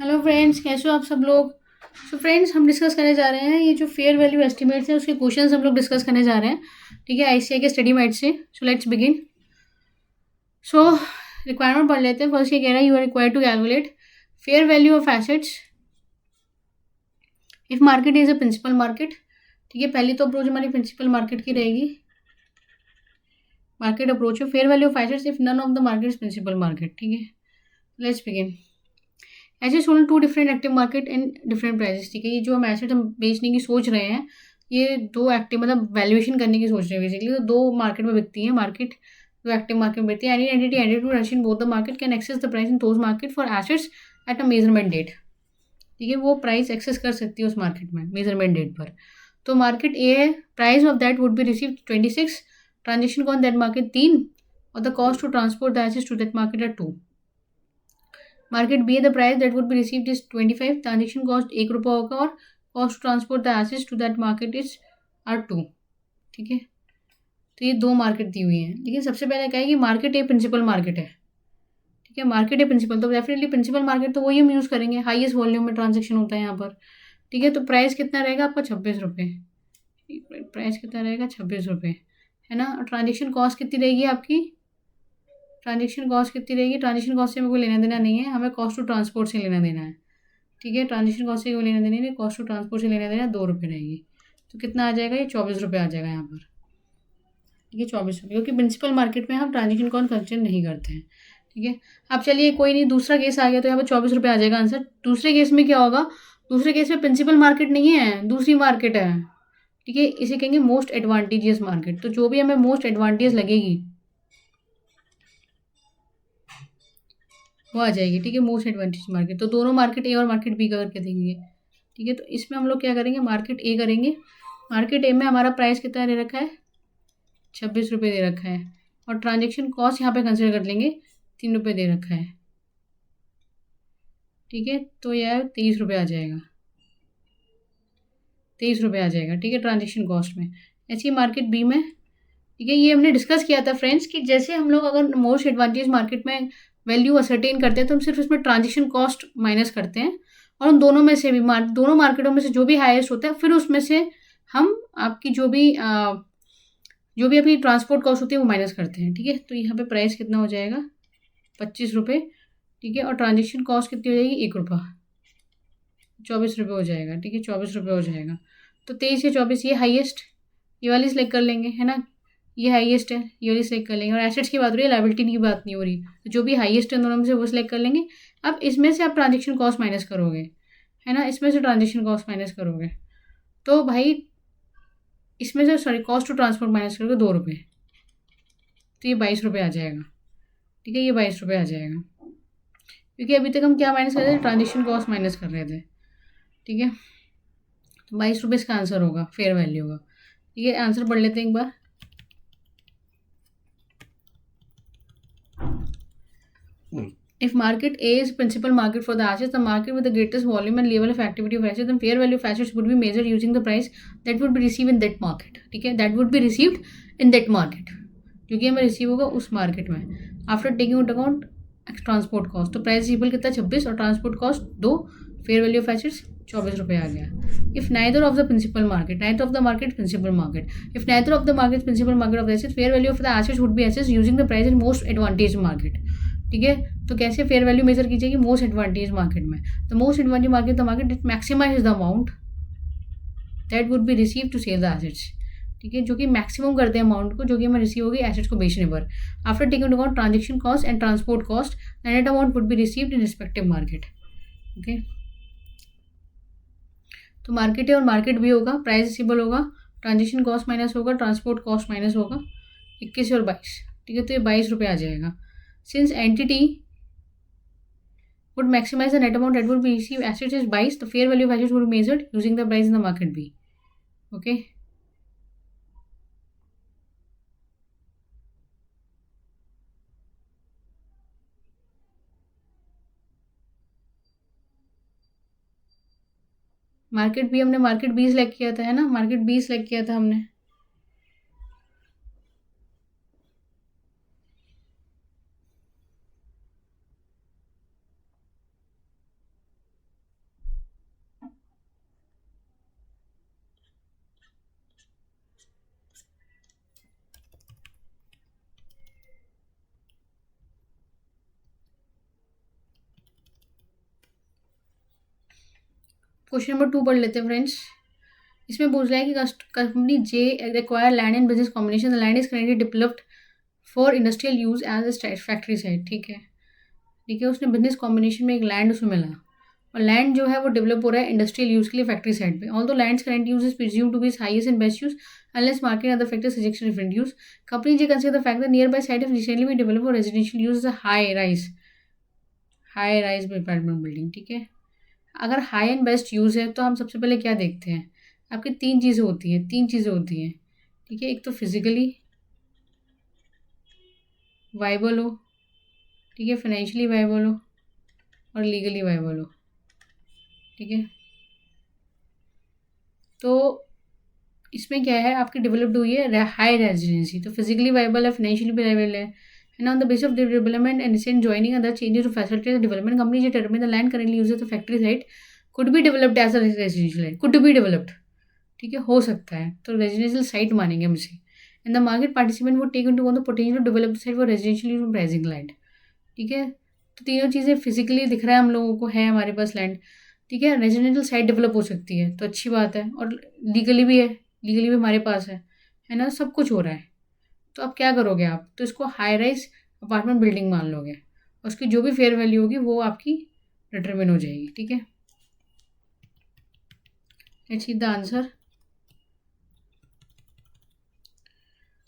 Hello friends, कैसे हो आप सब लोग। फ्रेंड्स, हम डिस्कस करने जा रहे हैं ये जो फेयर वैल्यू एस्टिमेट्स है उसके क्वेश्चंस हम लोग डिस्कस करने जा रहे हैं। ठीक है, आईसीआई के स्टडी मेट से। So let's begin. So requirement पढ़ लेते हैं। फर्स्ट ये कह रहा है you are required to calculate fair value of assets if market is a principal market. ठीक है, पहली तो अप्रोच हमारी प्रिंसिपल मार्केट की रहेगी। मार्केट अप्रोच है fair value of assets if none of the market is principal market. ठीक है, let's begin. Assets hold to different active market in different prices. ठीक है, ये जो हम एसेट हम बेचने की सोच रहे हैं, ये दो एक्टिव मतलब वैल्यूएशन करने की सोच रहे हैं बेसिकली। तो दो मार्केट में बिकती है, मार्केट दो एक्टिव मार्केट में बिकती है। Any entity entered to Russian both the market can access the price in those market for assets at a measurement date. ठीक है, वो प्राइस एक्सेस कर सकती है उस मार्केट में मेजरमेंट डेट पर। तो मार्केट ए है, price of that would be receive 26, transaction con that market 3, और the cost to transport the assets to that market are 2। Market B the price that would be received is 25, transaction cost 1 रुपये होगा, और cost transport the assets to that market is are 2। ठीक है, तो ये दो market दी हुई है। लेकिन सबसे पहले क्या है कि मार्केट ए प्रिंसिपल मार्केट है। ठीक है, मार्केट ए प्रिंसिपल, तो डेफिनेटली प्रिंसिपल मार्केट तो वही हम यूज़ करेंगे, हाईएस्ट वॉल्यूम में ट्रांजेक्शन होता है यहाँ पर। ठीक है, तो प्राइस कितना रहेगा आपका 26 रुपये। प्राइस कितना रहेगा 26 रुपये, है ना। और ट्रांजेक्शन कॉस्ट कितनी रहेगी आपकी, ट्रांजेक्शन कॉस्ट कितनी रहेगी। ट्रांजेक्शन कॉस्ट से हमें कोई लेना देना नहीं है, हमें कॉस्ट टू ट्रांसपोर्ट से लेना देना है। ठीक है, ट्रांजेक्शन कॉस्ट से कोई लेना देना नहीं, कॉस्ट टू ट्रांसपोर्ट से लेना देना 2 रुपये रहेगी। तो कितना आ जाएगा, ये 24 रुपये आ जाएगा यहाँ पर। ठीक है, 24 रुपये, क्योंकि प्रिंसिपल मार्केट में हम ट्रांजेक्शन कॉस्ट कंसिडर नहीं करते हैं। ठीक है, अब चलिए कोई नहीं, दूसरा केस आ गया तो यहाँ पर 24 रुपये आ जाएगा आंसर। दूसरे केस में क्या होगा, दूसरे केस में प्रिंसिपल मार्केट नहीं है, दूसरी मार्केट है। ठीक है, इसे कहेंगे मोस्ट एडवांटेजियस मार्केट। तो जो भी हमें मोस्ट एडवांटेज लगेगी वो आ जाएगी। ठीक है, मोस्ट एडवांटेज मार्केट। तो दोनों मार्केट ए और मार्केट बी का करके देंगे। ठीक है, तो इसमें हम लोग क्या करेंगे, मार्केट ए करेंगे। मार्केट ए में हमारा प्राइस कितना दे रखा है, 26 रुपये दे रखा है, और ट्रांजेक्शन कॉस्ट यहाँ पे कंसिडर कर लेंगे, 3 रुपये दे रखा है। ठीक है, तो यह 23 रुपये आ जाएगा, 23 रुपये आ जाएगा। ठीक है, ट्रांजेक्शन कॉस्ट में। ऐसी मार्केट बी में, ठीक है, ये हमने डिस्कस किया था फ्रेंड्स कि जैसे हम लोग अगर मोस्ट एडवांटेज मार्केट में वैल्यू असरटेन करते हैं तो हम सिर्फ इसमें ट्रांजेक्शन कॉस्ट माइनस करते हैं, और उन दोनों में से भी दोनों मार्केटों में से जो भी हाईएस्ट होता है फिर उसमें से हम आपकी जो भी आपकी ट्रांसपोर्ट कॉस्ट होती है वो माइनस करते हैं। ठीक है, तो यहाँ पे प्राइस कितना हो जाएगा, 25 रुपये। ठीक है, और ट्रांजेक्शन कॉस्ट कितनी हो जाएगी, 1 रुपये, 24 रुपये हो जाएगा। ठीक है, 24 रुपये हो जाएगा। तो 23 या 24 ये हाईएस्ट, ये वाली सिलेक्ट कर लेंगे, है ना। ये हाईएस्ट है, ये वाली सिलेक्ट कर लेंगे। और एसेट्स की बात हो रही है, लायबिलिटी की बात नहीं हो रही। तो जो भी हाईएस्ट है दोनों में से वो सिलेक्ट कर लेंगे। अब इसमें से आप ट्रांजेक्शन कॉस्ट माइनस करोगे, है ना, इसमें से ट्रांजेक्शन कॉस्ट माइनस करोगे तो भाई इसमें से sorry cost to transport minus करोगे 2 रुपये, तो ये 22 रुपये आ जाएगा। ठीक है, ये 22 रुपये आ जाएगा, क्योंकि अभी तक हम क्या माइनस कर रहे थे, ट्रांजेक्शन कॉस्ट माइनस कर रहे थे। ठीक है, तो 22 रुपये इसका आंसर होगा, फेयर वैल्यू होगा। ठीक है, आंसर पढ़ लेते हैं एक बार। If market A is principal market for the assets, the market with the greatest volume and level of activity of assets, then fair value of assets would be measured using the price that would be received in that market. ठीक है, that would be received in that market, क्योंकि हमें receive होगा उस market में। After taking into account transport cost, तो price receivable कितना 26 और transport cost 2, fair value of assets 24 रुपये आ गया। If neither of the principal market, neither of the market principal market, if neither of the market principal market of assets, fair value of the assets would be assets using the price in most advantage market. ठीक है, तो कैसे fair value major की जाएगी, most advantage market में। The most advantage market the market that maximise the amount that would be receive to sell the assets. ठीक है, जो कि मैक्सिमम करते हैं अमाउंट को जो कि हमें रिसीव होगी एसेट्स को बेचने पर। After taking account transaction cost and transport cost, the net amount would be received in respective market. Okay, तो मार्केट ए और मार्केट बी होगा, प्राइस रिसीवेबल होगा, ट्रांजेक्शन कॉस्ट माइनस होगा, ट्रांसपोर्ट कॉस्ट माइनस होगा, 21 और 22। ठीक है, तो ये 22 रुपये आ जाएगा। Since entity would maximize the net amount that would be received assets is 22, the fair value of assets would be measured using the price in the market B. Okay, market B हमने market B select किया था, है ना, market B select किया था हमने। Question number 2 पढ़ लेते हैं फ्रेंड्स। इसमें पूछ रहा है कि company J acquire land and business combination, the land is currently developed for industrial use as a factory site. ठीक है, उसने बिजनेस कॉम्बिनेशन में एक लैंड उसमें मिला और लैंड जो है वो डेवलप हो रहा है इंडस्ट्रियल यूज के लिए फैक्ट्री साइड पे। Although land's current use is presume to be highest and best use unless market other factors suggest different use. Company J consider the fact that nearby site is recently been developed for residential use as a high rise apartment building. ठीक है, अगर high and best use है तो हम सबसे पहले क्या देखते हैं, आपकी तीन चीज़ें होती हैं। ठीक है, एक तो फिजिकली वाइबल हो, ठीक है, फाइनेंशियली वाइबल हो और लीगली वाइबल हो। ठीक है, तो इसमें क्या है, आपकी डेवलप्ड हुई है हाई रेजिडेंसी, तो फिजिकली वाइबल है, फाइनेंशियली भी वाइबल है। And on the basis of the development and recent joining other changes to facilitate the development, companies determine the land currently used as a factory site could be developed as a residential land. Could be developed. ठीक है, हो सकता है, तो residential site मानेंगे हम इसे। And the market participant वो take into the potential to develop site for residential use pricing land. ठीक है, तो तीनों चीज़ें फिजिकली दिख रहा है हम लोगों को, है हमारे पास लैंड। ठीक है, रेजिडेंशियल साइट डेवलप हो सकती है तो अच्छी बात है, और लीगली भी है, लीगली भी हमारे पास है ना, सब कुछ हो रहा है। तो अब क्या करोगे आप, तो इसको हाई राइज अपार्टमेंट बिल्डिंग मान लोगे, उसकी जो भी फेयर वैल्यू होगी वो आपकी डिटरमिन हो जाएगी। ठीक है, let's see the answer.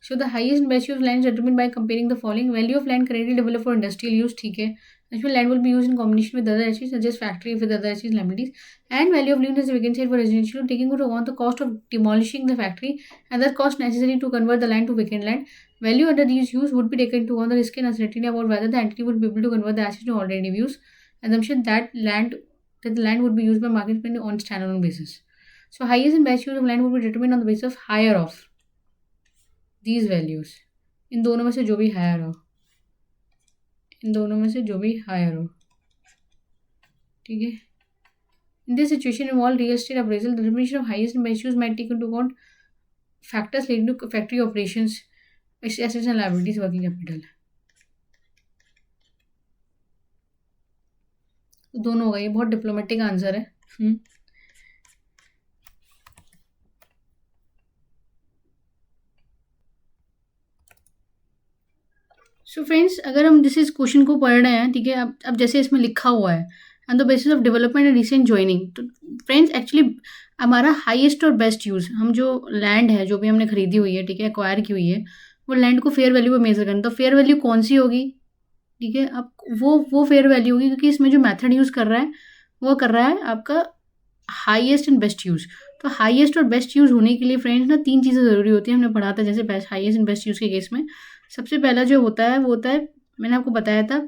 So the highest and best use of land is determined by comparing the following: value of land currently developed for industrial use, ठीक है, इसमें land will be used in combination with other assets such as factory with other assets liabilities, and value of land as a vacant site for residential, taking into account the cost of demolishing the factory and the cost necessary to convert the land to vacant land. Value under these use would be taken into account the risk and uncertainty about whether the entity would be able to convert the assets to already use. Assumption that the land would be used by market spending on standalone basis. So highest and best use of land would be determined on the basis of higher of these values, इन दोनों में से जो भी higher हो, ठीक है। In this situation involved real estate appraisal, the determination of highest and best use might take into account factors relating to factory operations, assets and liabilities, working capital। तो दोनों होगा, ये बहुत डिप्लोमेटिक आंसर है। So friends, अगर हम जैसे इस क्वेश्चन को पढ़ रहे हैं, ठीक है, अब जैसे इसमें लिखा हुआ है on the basis of development and recent joining, तो फ्रेंड्स एक्चुअली हमारा हाईएस्ट और बेस्ट यूज़, हम जो लैंड है जो भी हमने खरीदी हुई है, ठीक है, एक्वायर की हुई है, वो लैंड को फेयर वैल्यू पे मेजर करना। तो फेयर वैल्यू कौन सी होगी, ठीक है, अब वो फेयर वैल्यू होगी क्योंकि इसमें जो मेथड यूज़ कर रहा है वो कर रहा है आपका हाईएस्ट एंड बेस्ट यूज़। तो हाईएस्ट और बेस्ट यूज़ होने के लिए फ्रेंड्स ना तीन चीज़ें ज़रूरी होती हैं, हमने पढ़ा था जैसे best highest and best use के केस में। सबसे पहला जो होता है वो होता है, मैंने आपको बताया था,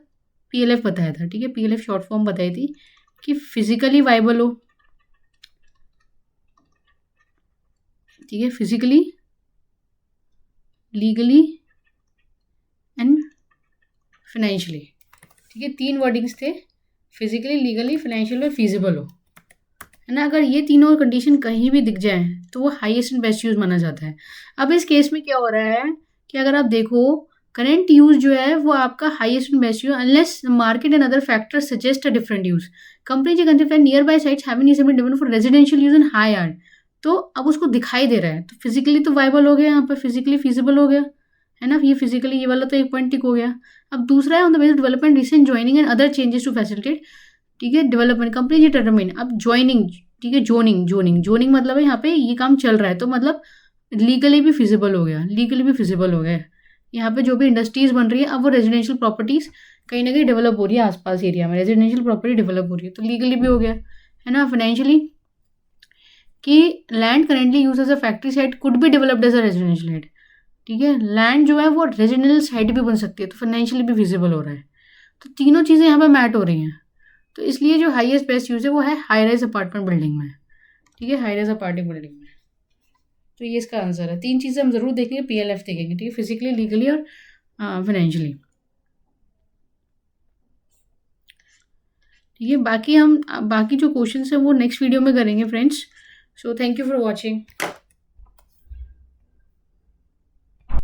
पीएलएफ बताया था, ठीक है, पीएलएफ शॉर्ट फॉर्म बताई थी कि फिजिकली वाइबल हो, ठीक है, फिजिकली, लीगली एंड फाइनेंशियली। ठीक है, तीन वर्डिंग्स थे, फिजिकली, लीगली, फाइनेंशियल और फीजिबल हो, है ना। अगर ये तीनों कंडीशन कहीं भी दिख जाए तो वो हाईएस्ट एंड बेस्ट यूज़ माना जाता है। अब इस केस में क्या हो रहा है कि अगर आप देखो करेंट यूज जो है वो आपका highest and best use unless market and other factors suggest a different use. Company जो consider nearby sites having is developed for residential use in high yard, तो अब उसको दिखाई दे रहा है, तो फिजिकली तो वाइबल हो गया, यहाँ पर फिजिकली फीजिबल हो गया, है ना, ये फिजिकली ये वाला तो एक पॉइंट टिक हो गया। अब दूसरा है on the basis development recent joining and other changes to facilitate, ठीक है, डेवलपमेंट कंपनी जी डिटरमिन, अब ज्वाइनिंग, ठीक है, जोनिंग मतलब है यहाँ पे ये काम चल रहा है, तो मतलब लीगली भी फिजिबल हो गया, यहाँ पे जो भी इंडस्ट्रीज बन रही है अब वो रेजिडेंशियल प्रॉपर्टीज कहीं ना कहीं डेवलप हो रही है, आसपास एरिया में रेजिडेंशियल प्रॉपर्टी डेवलप हो रही है, तो लीगली भी हो गया, है ना। फाइनेंशियली कि land currently use as a factory site could be developed as a residential site, ठीक है, लैंड जो है वो रेजिडेंशियल साइट भी बन सकती है, तो फाइनेंशियली भी फिजिबल हो रहा है, तो तीनों चीज़ें यहाँ पे मैट हो रही हैं। तो इसलिए जो हाईएस्ट बेस्ट यूज है वो है हाई राइज अपार्टमेंट बिल्डिंग में, ठीक है, हाई राइज अपार्टमेंट बिल्डिंग में। तो ये इसका आंसर है। तीन चीज़ें हम जरूर देखेंगे, पीएलएफ देखेंगे, ठीक है, फिजिकली, लीगली और फाइनेंशियली, ठीक है। बाकी जो क्वेश्चन है वो नेक्स्ट वीडियो में करेंगे friends. So thank you for watching.